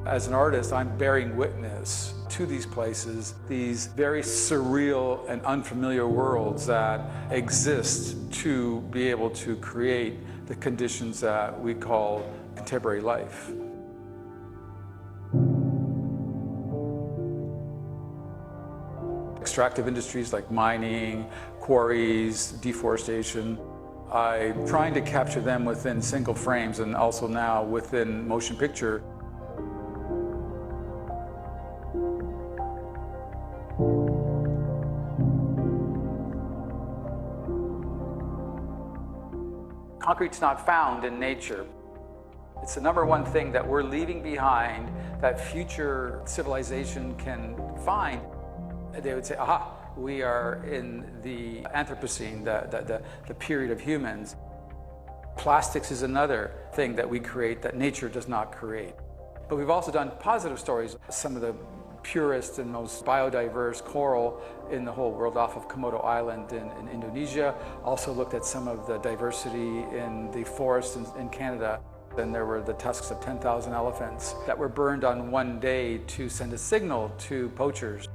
As an artist, I'm bearing witness to these places, these very surreal and unfamiliar worlds that exist to be able to create the conditions that we call contemporary life. Extractive industries like mining, quarries, deforestation. I'm trying to capture them within single frames and also now within motion picture. Concrete's not found in nature. It's the number one thing that we're leaving behind that future civilization can find. They would say, aha, we are in the Anthropocene, the period of humans. Plastics is another thing that we create that nature does not create. But we've also done positive stories. Some of the purest and most biodiverse coral in the whole world off of Komodo Island in Indonesia. Also looked at some of the diversity in the forests in Canada. Then there were the tusks of 10,000 elephants that were burned on one day to send a signal to poachers.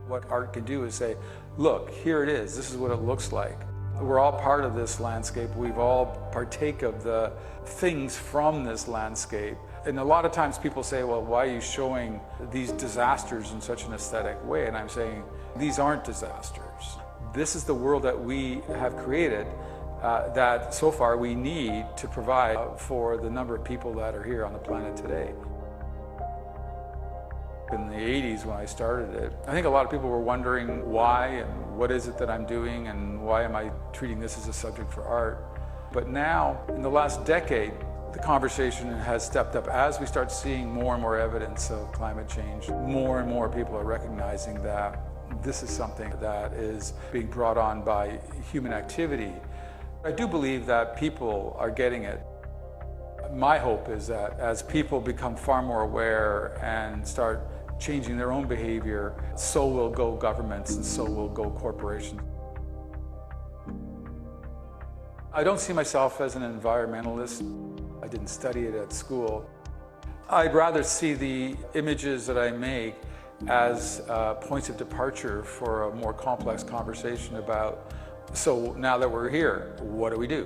What art can do is say, look, here it is, this is what it looks like. We're all part of this landscape. We've all partake of the things from this landscape. And a lot of times people say, well, why are you showing these disasters in such an aesthetic way? And I'm saying, these aren't disasters. This is the world that we have created that so far we need to provide for the number of people that are here on the planet today. In the 80s when I started it, I think a lot of people were wondering why and what is it that I'm doing and why am I treating this as a subject for art. But now, in the last decade, the conversation has stepped up as we start seeing more and more evidence of climate change. More and more people are recognizing that this is something that is being brought on by human activity. I do believe that people are getting it. My hope is that as people become far more aware and start changing their own behavior, so will go governments and so will go corporations. I don't see myself as an environmentalist. I didn't study it at school. I'd rather see the images that I make as points of departure for a more complex conversation about, so now that we're here, what do we do?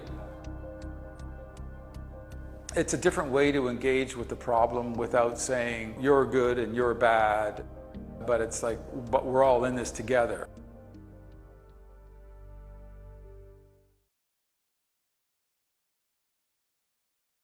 It's a different way to engage with the problem without saying you're good and you're bad, but it's like, but we're all in this together.